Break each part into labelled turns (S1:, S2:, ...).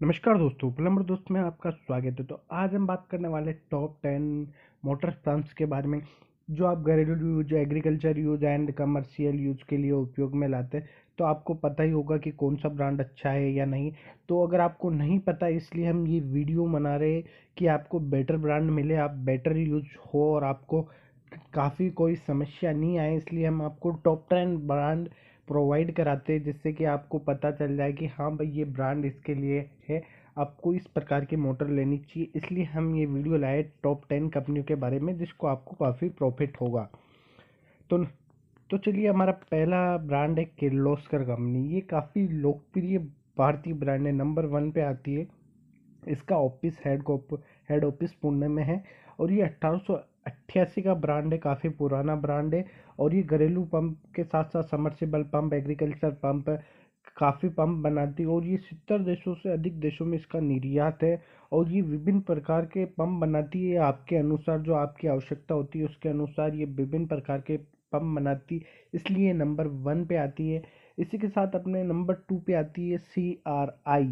S1: नमस्कार दोस्तों, प्लम्बर दोस्त में आपका स्वागत है। तो आज हम बात करने वाले टॉप 10 मोटर पंप्स के बारे में जो आप घरेलू use, agriculture use and commercial use के लिए उपयोग में लाते हैं। तो आपको पता ही होगा कि कौन सा ब्रांड अच्छा है या नहीं। तो अगर आपको नहीं पता, इसलिए हम ये वीडियो बना रहे हैं कि आपको बेटर ब्रांड मिले, आप बेटर यूज हो और आपको काफ़ी कोई समस्या नहीं आए। इसलिए हम आपको टॉप 10 ब्रांड प्रोवाइड कराते हैं, जिससे कि आपको पता चल जाए कि हाँ भाई, ये ब्रांड इसके लिए है, आपको इस प्रकार की मोटर लेनी चाहिए। इसलिए हम ये वीडियो लाए टॉप 10 कंपनियों के बारे में, जिसको आपको काफ़ी प्रॉफिट होगा। तो तो चलिए, हमारा पहला ब्रांड है किर्लोस्कर कंपनी। ये काफ़ी लोकप्रिय भारतीय ब्रांड है, नंबर 1 पे आती है। इसका ऑफिस हेड ऑफिस पुणे में है और ये 1888 का ब्रांड है, काफ़ी पुराना ब्रांड है। और ये घरेलू पंप के साथ साथ समर्सिबल पंप, एग्रीकल्चर पंप, काफ़ी पंप बनाती है और ये 70 देशों से अधिक देशों में इसका निर्यात है। और ये विभिन्न प्रकार के पंप बनाती है, आपके अनुसार जो आपकी आवश्यकता होती है उसके अनुसार ये विभिन्न प्रकार के पंप बनाती, इसलिए नंबर 1 पे आती है। इसी के साथ अपने नंबर 2 पे आती है CRI।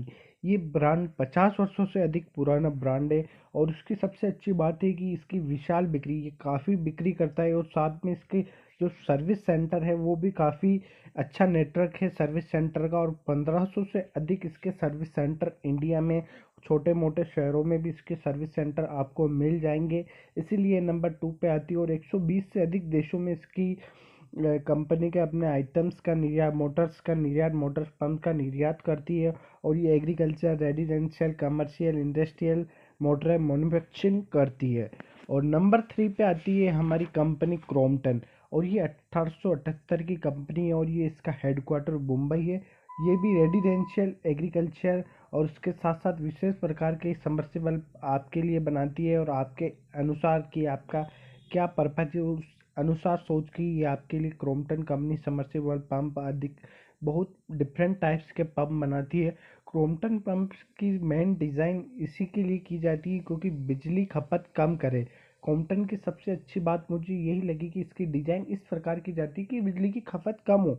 S1: ये ब्रांड 50 वर्षों से अधिक पुराना ब्रांड है और उसकी सबसे अच्छी बात है कि इसकी विशाल बिक्री, ये काफ़ी बिक्री करता है और साथ में इसके जो सर्विस सेंटर है वो भी काफ़ी अच्छा नेटवर्क है सर्विस सेंटर का। और 1500 से अधिक इसके सर्विस सेंटर इंडिया में, छोटे मोटे शहरों में भी इसके सर्विस सेंटर आपको मिल जाएंगे, इसीलिए नंबर 2 पे आती है। और 120 से अधिक देशों में इसकी कंपनी के अपने आइटम्स का निर्यात, मोटर्स पंप का निर्यात करती है। और ये agriculture, residential, commercial, industrial motor manufacturing करती है। और नंबर 3 पे आती है हमारी कंपनी क्रॉम्पटन। और ये 1878 की कंपनी है और ये इसका हेडक्वार्टर मुंबई है। ये भी रेजिडेंशियल, एग्रीकल्चर और उसके साथ साथ विशेष प्रकार के सबमर्सिबल आपके लिए बनाती है। और आपके अनुसार कि आपका क्या पर्पज है, उस अनुसार सोच के ये आपके लिए क्रॉम्पटन कंपनी सबमर्सिबल पंप आदि बहुत डिफरेंट टाइप्स के पंप बनाती है। क्रॉम्पटन पंप्स की मेन डिज़ाइन इसी के लिए की जाती है क्योंकि बिजली खपत कम करे। क्रॉम्पटन की सबसे अच्छी बात मुझे यही लगी कि इसकी डिज़ाइन इस प्रकार की जाती है कि बिजली की खपत कम हो,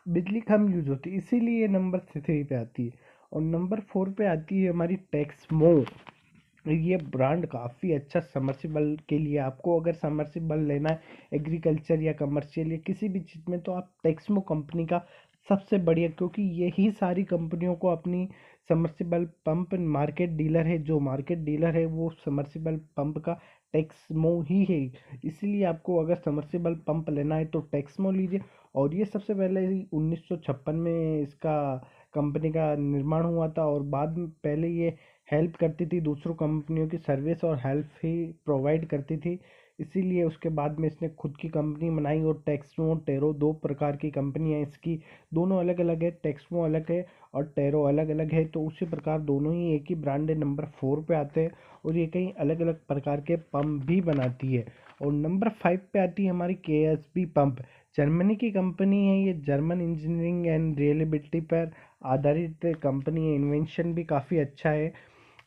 S1: बिजली कम यूज होती है, इसीलिए ये नंबर 3 पे आती है। और नंबर 4 पे आती है हमारी टेक्समो। ये ब्रांड काफ़ी अच्छा समर्सिबल के लिए, आपको अगर समर्सिबल लेना है एग्रीकल्चर या कमर्शियल या किसी भी चीज़ में, तो आप टेक्समो कंपनी का सबसे बढ़िया, क्योंकि यही सारी कंपनियों को अपनी समर्सिबल पंप मार्केट डीलर है, जो मार्केट डीलर है वो समर्सिबल पंप का टेक्समो ही है। इसलिए आपको अगर समर्सिबल पंप लेना है तो टेक्समो लीजिए। और ये सबसे पहले 1956 में इसका कंपनी का निर्माण हुआ था और बाद में पहले ये हेल्प करती थी, दूसरों कंपनियों की सर्विस और हेल्प ही प्रोवाइड करती थी। इसीलिए उसके बाद में इसने खुद की कंपनी बनाई। और टेक्समो, टेरो, दो प्रकार की कंपनी है इसकी, दोनों अलग अलग है। टेक्समो अलग है और टेरो अलग अलग है, तो उसी प्रकार दोनों ही एक ही ब्रांड है, नंबर 4 पे आते हैं। और ये कई अलग अलग प्रकार के पंप भी बनाती है। और नंबर 5 पे आती है हमारी KSB पंप। जर्मनी की कंपनी है ये, जर्मन इंजीनियरिंग एंड रिलायबिलिटी पर आधारित कंपनी है, इन्वेंशन भी काफ़ी अच्छा है।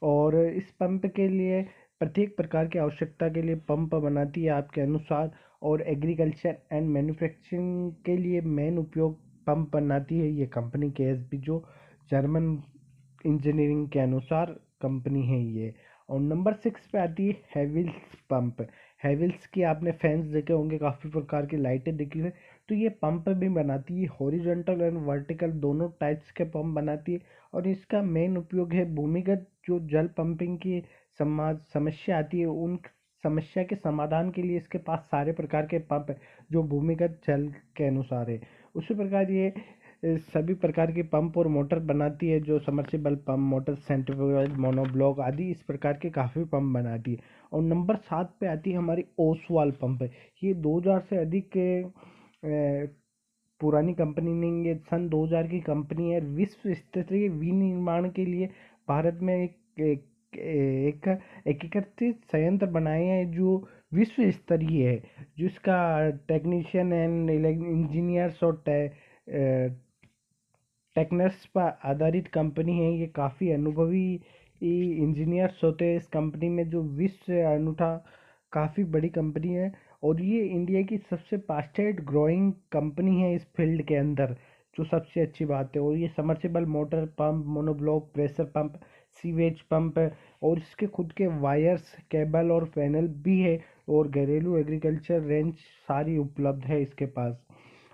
S1: और इस पंप के लिए प्रत्येक प्रकार की आवश्यकता के लिए पंप बनाती है आपके अनुसार। और एग्रीकल्चर एंड मैन्युफैक्चरिंग के लिए मेन उपयोग पंप बनाती है ये कंपनी KSB, जो जर्मन इंजीनियरिंग के अनुसार कंपनी है ये। और नंबर 6 पे आती है हेविल्स पंप। हेविल्स की आपने फैंस देखे होंगे, काफ़ी प्रकार की लाइटें देखी है। तो ये पंप भी बनाती है, हॉरिजॉन्टल एंड वर्टिकल दोनों टाइप्स के पंप बनाती है। और इसका मेन उपयोग है भूमिगत जो जल पंपिंग की समस्या आती है, उन समस्या के समाधान के लिए इसके पास सारे प्रकार के पंप है जो भूमिगत जल के अनुसार है। उसी प्रकार ये सभी प्रकार की पंप और मोटर बनाती है, जो submersible pump, motor, centrifugal, monoblock आदि इस प्रकार के काफ़ी पंप बनाती है। और नंबर 7 पे आती है हमारी ओसवाल पंप है। ये 2000 से अधिक पुरानी कंपनी नहीं, ये सन 2000 की कंपनी है। विश्व स्तरीय विनिर्माण के लिए भारत में एक एकीकृत संयंत्र बनाए हैं जो विश्व स्तरीय है, जिसका टेक्नीशियन एंड इंजीनियर्स और टेक्नर्स पर आधारित कंपनी है। ये काफ़ी अनुभवी इंजीनियर्स होते हैं इस कंपनी में, जो विश्व से अनूठा काफ़ी बड़ी कंपनी है। और ये इंडिया की सबसे फास्टेस्ट ग्रोइंग कंपनी है इस फील्ड के अंदर। जो सबसे अच्छी बात है। और ये submersible motor pump, monoblock pressure pump, sewage pump है, और इसके खुद के वायर्स, केबल और पैनल भी है, और घरेलू एग्रीकल्चर रेंज सारी उपलब्ध है इसके पास।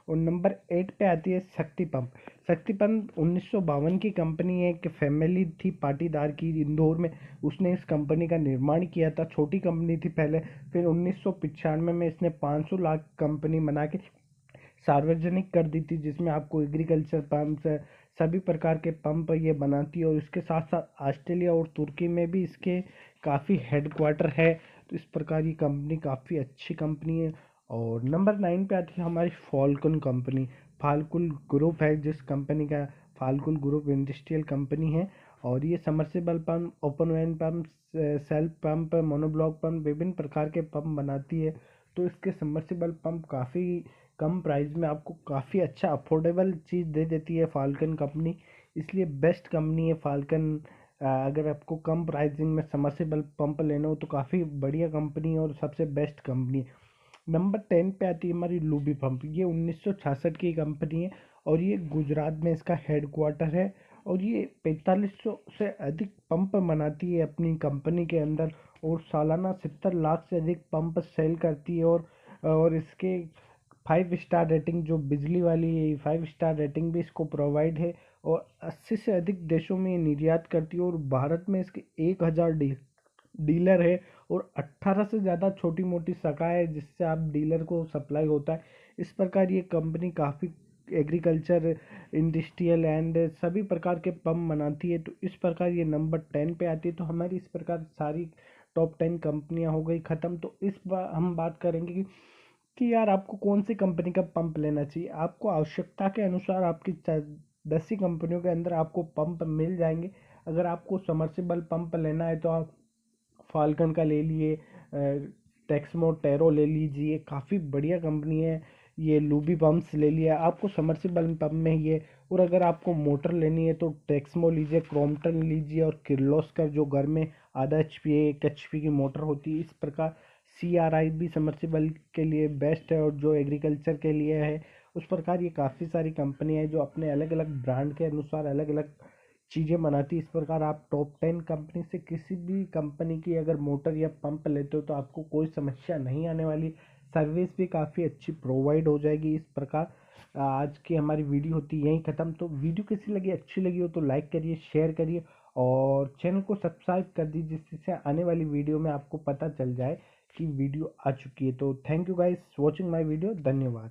S1: और नंबर 8 पे आती है शक्ति पंप। शक्ति पंप 1952 की कंपनी है, एक फैमिली थी पाटीदार की इंदौर में, उसने इस कंपनी का निर्माण किया था। छोटी कंपनी थी पहले, फिर 1995 में इसने 500 लाख कंपनी बना के सार्वजनिक कर दी थी, जिसमें आपको एग्रीकल्चर पंप, सभी प्रकार के पंप ये बनाती है। और इसके साथ साथ ऑस्ट्रेलिया और तुर्की में भी इसके काफ़ी हेडक्वार्टर है। तो इस प्रकार ये कंपनी काफ़ी अच्छी कंपनी है। और नंबर 9 पे आती है हमारी फाल्कन कंपनी। फाल्कुल ग्रुप है जिस कंपनी का, फाल्कुल ग्रुप इंडस्ट्रियल कंपनी है। और ये submersible pump, open when pump, self pump, monoblock pump, विभिन्न प्रकार के पंप बनाती है। तो इसके समर्सिबल पंप काफ़ी कम प्राइस में आपको काफ़ी अच्छा अफोर्डेबल चीज़ दे देती है फाल्कन कंपनी, इसलिए बेस्ट कंपनी है फाल्कन। अगर आपको कम प्राइसिंग में समर्सिबल पंप लेना हो तो काफ़ी बढ़िया कंपनी है और सबसे बेस्ट कंपनी है। नंबर 10 पे आती है हमारी लूबी पंप। ये 1966 की कंपनी है और ये गुजरात में इसका हेडक्वार्टर है। और ये 4500 से अधिक पंप बनाती है अपनी कंपनी के अंदर, और सालाना 70 लाख से अधिक पंप सेल करती है। और इसके 5 स्टार रेटिंग, जो बिजली वाली 5 स्टार रेटिंग भी इसको प्रोवाइड है। और 80 से अधिक देशों में ये निर्यात करती है, और भारत में इसके 1000 डीलर है, और 18 से ज़्यादा छोटी मोटी शाखाएं है जिससे आप डीलर को सप्लाई होता है। इस प्रकार ये कंपनी काफ़ी एग्रीकल्चर, इंडस्ट्रियल एंड सभी प्रकार के पंप बनाती है। तो इस प्रकार ये नंबर 10 पे आती है। तो हमारी इस प्रकार सारी टॉप 10 कंपनियां हो गई ख़त्म। तो इस बार हम बात करेंगे कि यार आपको कौन सी कंपनी का पंप लेना चाहिए। आपको आवश्यकता के अनुसार आपकी 10 ही कंपनियों के अंदर आपको पंप मिल जाएंगे। अगर आपको समर्सिबल पंप लेना है तो आप फाल्कन का ले लिए, टेक्समो टेरो ले लीजिए, काफ़ी बढ़िया कंपनी है। ये लूबी पंप्स ले लिया आपको समर्सिबल पंप में ही है। और अगर आपको मोटर लेनी है तो टेक्समो लीजिए, क्रॉम्पटन लीजिए, और किर्लोस्कर जो घर में आधा HP 1 HP की मोटर होती है। इस प्रकार CRI भी समर्सिबल के लिए बेस्ट है, और जो एग्रीकल्चर के लिए है। उस प्रकार ये काफ़ी सारी कंपनियां हैं जो अपने अलग अलग ब्रांड के अनुसार अलग अलग चीज़ें बनाती है। इस प्रकार आप टॉप 10 कंपनी से किसी भी कंपनी की अगर मोटर या पंप लेते हो तो आपको कोई समस्या नहीं आने वाली। सर्विस भी काफ़ी अच्छी प्रोवाइड हो जाएगी। इस प्रकार आज की हमारी वीडियो होती है यहीं ख़त्म। तो वीडियो कैसी लगी, अच्छी लगी हो तो लाइक करिए, शेयर करिए, और चैनल को सब्सक्राइब कर दीजिए, जिससे आने वाली वीडियो में आपको पता चल जाए कि वीडियो आ चुकी है। तो thank you guys watching my video. धन्यवाद।